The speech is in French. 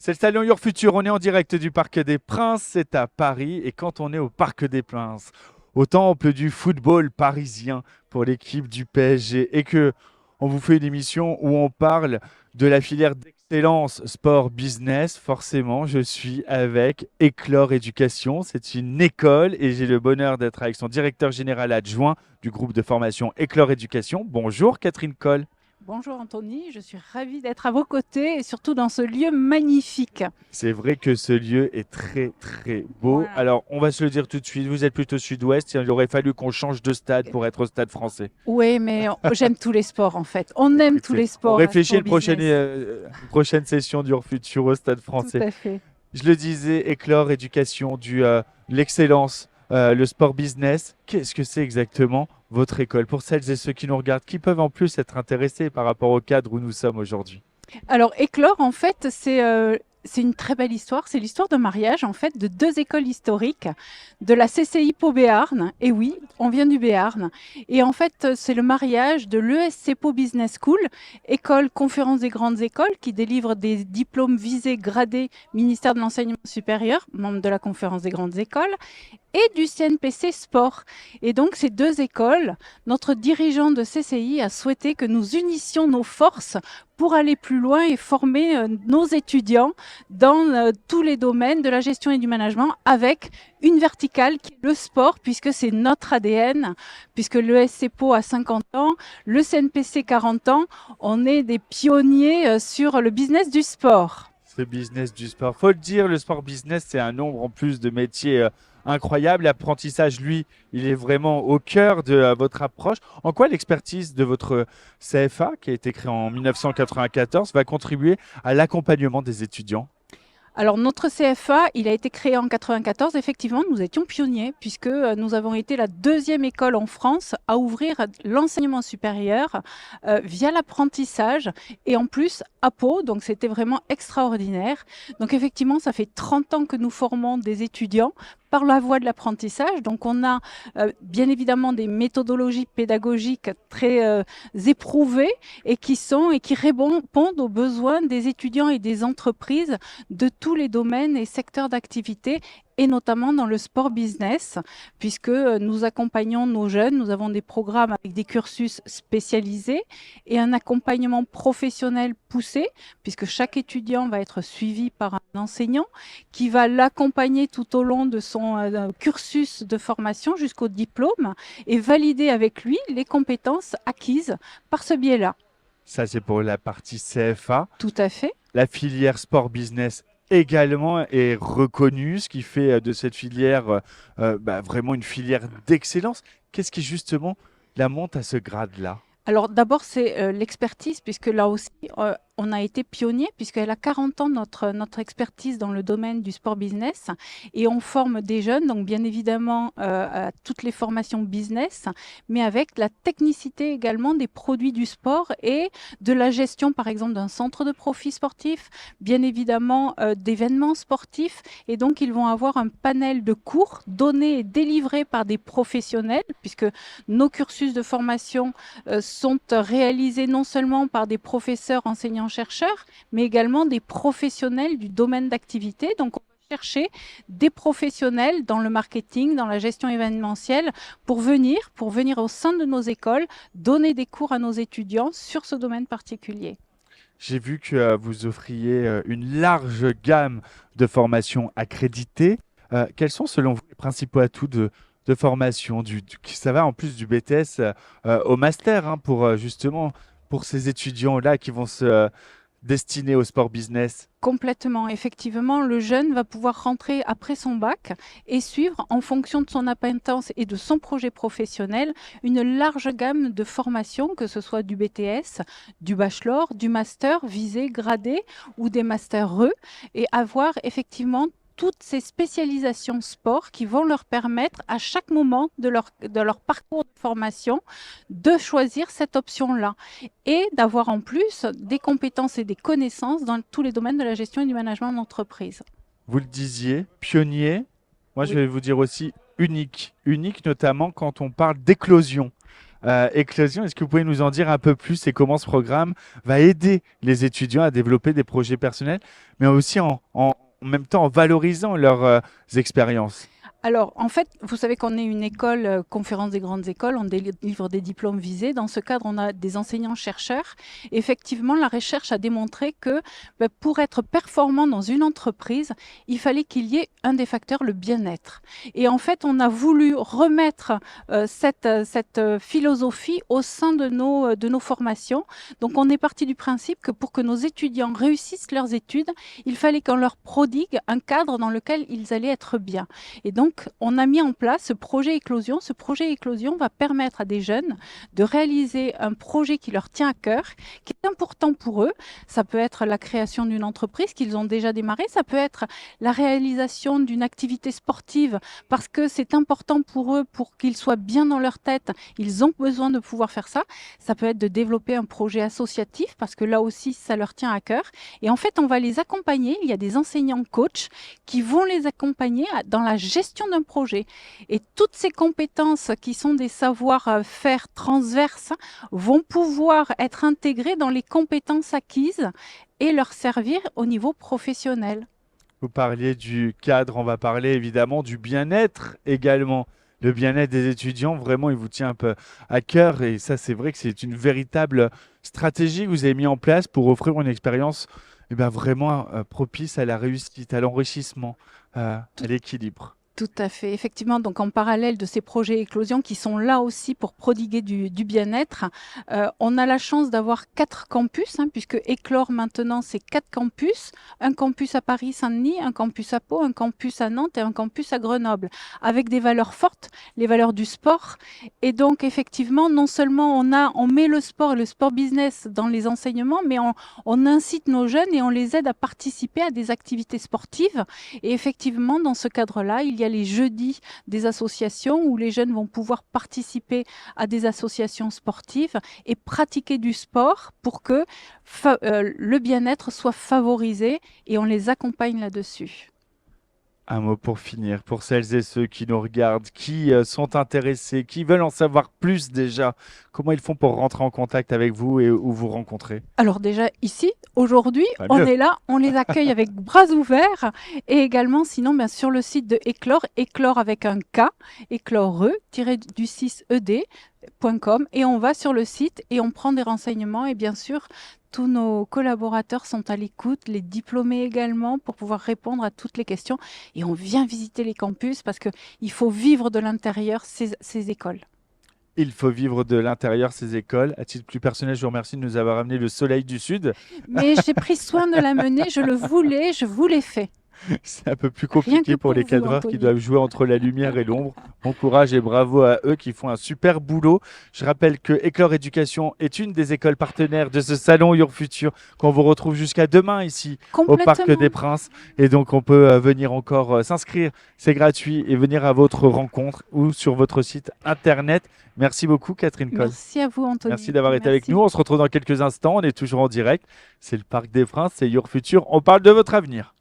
C'est le Salon Your Future, on est en direct du Parc des Princes, c'est à Paris. Et quand on est au Parc des Princes, au temple du football parisien pour l'équipe du PSG, et que on vous fait une émission où on parle de la filière d'excellence sport-business, forcément, je suis avec Éclore Éducation. C'est une école et j'ai le bonheur d'être avec son directeur général adjoint du groupe de formation Éclore Éducation. Bonjour Catherine Coll. Bonjour Anthony, je suis ravie d'être à vos côtés et surtout dans ce lieu magnifique. C'est vrai que ce lieu est très très beau. Voilà. Alors, on va se le dire tout de suite, vous êtes plutôt sud-ouest, il aurait fallu qu'on change de stade pour être au stade français. Oui, mais j'aime tous les sports en fait. On aime tous Écoutez, les on sports à réfléchit à Sport Business. une prochaine session du Futur au stade Tout français. à fait. Je le disais, Éclore Éducation, l'excellence, le sport business. Qu'est-ce que c'est exactement votre école pour celles et ceux qui nous regardent, qui peuvent en plus être intéressés par rapport au cadre où nous sommes aujourd'hui? Alors, Éclore, en fait, c'est une très belle histoire. C'est l'histoire d'un mariage, en fait, de deux écoles historiques, de la CCI Pau Béarn. Et oui, on vient du Béarn. Et en fait, c'est le mariage de l'ESC Pau Business School, école conférence des grandes écoles, qui délivre des diplômes visés, gradés, ministère de l'Enseignement supérieur, membre de la conférence des grandes écoles, et du CNPC Sport. Et donc, ces deux écoles, notre dirigeant de CCI a souhaité que nous unissions nos forces pour aller plus loin et former nos étudiants dans tous les domaines de la gestion et du management avec une verticale qui est le sport, puisque c'est notre ADN, puisque le SCPO a 50 ans, le CNPC 40 ans, on est des pionniers sur le business du sport. Ce business du sport. Faut le dire, le sport business, c'est un nombre en plus de métiers incroyables. L'apprentissage, lui, il est vraiment au cœur de votre approche. En quoi l'expertise de votre CFA, qui a été créée en 1994, va contribuer à l'accompagnement des étudiants? Alors notre CFA, il a été créé en 94. Effectivement, nous étions pionniers puisque nous avons été la deuxième école en France à ouvrir l'enseignement supérieur via l'apprentissage et en plus à Pau. Donc c'était vraiment extraordinaire. Donc effectivement, ça fait 30 ans que nous formons des étudiants par la voie de l'apprentissage. Donc on a bien évidemment des méthodologies pédagogiques très éprouvées et qui répondent aux besoins des étudiants et des entreprises de tous les domaines et secteurs d'activité et notamment dans le sport business, puisque nous accompagnons nos jeunes, nous avons des programmes avec des cursus spécialisés et un accompagnement professionnel poussé, puisque chaque étudiant va être suivi par un enseignant qui va l'accompagner tout au long de son cursus de formation jusqu'au diplôme et valider avec lui les compétences acquises par ce biais-là. Ça, c'est pour la partie CFA. Tout à fait. La filière sport business également est reconnue, ce qui fait de cette filière vraiment une filière d'excellence. Qu'est-ce qui justement la monte à ce grade-là? Alors d'abord, c'est l'expertise, puisque là aussi, on a été pionnier, puisqu'elle a 40 ans, notre expertise dans le domaine du sport business, et on forme des jeunes, donc bien évidemment à toutes les formations business, mais avec la technicité également des produits du sport et de la gestion, par exemple, d'un centre de profit sportif, bien évidemment d'événements sportifs, et donc ils vont avoir un panel de cours donnés et délivrés par des professionnels, puisque nos cursus de formation sont réalisés non seulement par des professeurs enseignants-chercheurs, mais également des professionnels du domaine d'activité. Donc, on va chercher des professionnels dans le marketing, dans la gestion événementielle, pour venir au sein de nos écoles, donner des cours à nos étudiants sur ce domaine particulier. J'ai vu que vous offriez une large gamme de formations accréditées. Quels sont, selon vous, les principaux atouts de formation ça va en plus du BTS au master hein, pour justement pour ces étudiants-là qui vont se destiner au sport business? Complètement. Effectivement, le jeune va pouvoir rentrer après son bac et suivre, en fonction de son appétence et de son projet professionnel, une large gamme de formations, que ce soit du BTS, du bachelor, du master visé, gradé ou des masters RE, et avoir effectivement toutes ces spécialisations sport qui vont leur permettre à chaque moment de leur parcours de formation de choisir cette option-là et d'avoir en plus des compétences et des connaissances dans tous les domaines de la gestion et du management d'entreprise. Vous le disiez, pionnier. Moi, je Oui. vais vous dire aussi unique. Unique notamment quand on parle d'éclosion. Éclosion. Est-ce que vous pouvez nous en dire un peu plus et comment ce programme va aider les étudiants à développer des projets personnels, mais aussi en même temps en valorisant leurs expériences? Alors, en fait, vous savez qu'on est une école, conférence des grandes écoles, on délivre des diplômes visés. Dans ce cadre, on a des enseignants-chercheurs. Effectivement, la recherche a démontré que pour être performant dans une entreprise, il fallait qu'il y ait un des facteurs, le bien-être. Et en fait, on a voulu remettre cette philosophie au sein de nos formations. Donc, on est parti du principe que pour que nos étudiants réussissent leurs études, il fallait qu'on leur prodigue un cadre dans lequel ils allaient être bien. Et donc, on a mis en place ce projet Éclosion. Ce projet Éclosion va permettre à des jeunes de réaliser un projet qui leur tient à cœur, qui est important pour eux. Ça peut être la création d'une entreprise qu'ils ont déjà démarrée. Ça peut être la réalisation d'une activité sportive parce que c'est important pour eux, pour qu'ils soient bien dans leur tête. Ils ont besoin de pouvoir faire ça. Ça peut être de développer un projet associatif parce que là aussi, ça leur tient à cœur. Et en fait, on va les accompagner. Il y a des enseignants coachs qui vont les accompagner dans la gestion d'un projet. Et toutes ces compétences qui sont des savoir-faire transverses vont pouvoir être intégrées dans les compétences acquises et leur servir au niveau professionnel. Vous parliez du cadre, on va parler évidemment du bien-être également. Le bien-être des étudiants, vraiment, il vous tient un peu à cœur et ça, c'est vrai que c'est une véritable stratégie que vous avez mis en place pour offrir une expérience vraiment propice à la réussite, à l'enrichissement, à l'équilibre. Tout à fait. Effectivement, donc en parallèle de ces projets Éclosion qui sont là aussi pour prodiguer du bien-être, on a la chance d'avoir 4 campus, puisque Éclore maintenant c'est 4 campus, un campus à Paris-Saint-Denis, un campus à Pau, un campus à Nantes et un campus à Grenoble, avec des valeurs fortes, les valeurs du sport. Et donc effectivement, non seulement on met le sport et le sport business dans les enseignements, mais on incite nos jeunes et on les aide à participer à des activités sportives. Et effectivement, dans ce cadre-là, il y a les jeudis des associations où les jeunes vont pouvoir participer à des associations sportives et pratiquer du sport pour que le bien-être soit favorisé et on les accompagne là-dessus. Un mot pour finir, pour celles et ceux qui nous regardent, qui sont intéressés, qui veulent en savoir plus déjà, comment ils font pour rentrer en contact avec vous et où vous rencontrer? Alors déjà ici, aujourd'hui, Pas on mieux. est là, on les accueille avec bras ouverts et également sinon sur le site de Éclore, Éclore avec un K, éclore-du6ed.com et on va sur le site et on prend des renseignements et bien sûr tous nos collaborateurs sont à l'écoute, les diplômés également pour pouvoir répondre à toutes les questions et on vient visiter les campus parce qu'il faut vivre de l'intérieur ces écoles. Il faut vivre de l'intérieur ces écoles. À titre plus personnel, je vous remercie de nous avoir amené le soleil du Sud. Mais j'ai pris soin de la mener, je le voulais, je vous l'ai fait. C'est un peu plus Rien que compliqué pour pour les vous, cadreurs qui Anthony. doivent jouer entre la lumière et l'ombre. Bon courage et bravo à eux qui font un super boulot. Je rappelle que Éclore Éducation est une des écoles partenaires de ce salon Your Future qu'on vous retrouve jusqu'à demain ici au Parc Complètement. des Princes. Et donc on peut venir encore s'inscrire, c'est gratuit, et venir à votre rencontre ou sur votre site internet. Merci beaucoup Catherine Coll. Merci à vous, Anthony. Merci d'avoir été avec Merci. nous. On se retrouve dans quelques instants. On est toujours en direct. C'est le Parc des Princes, c'est Your Future. On parle de votre avenir.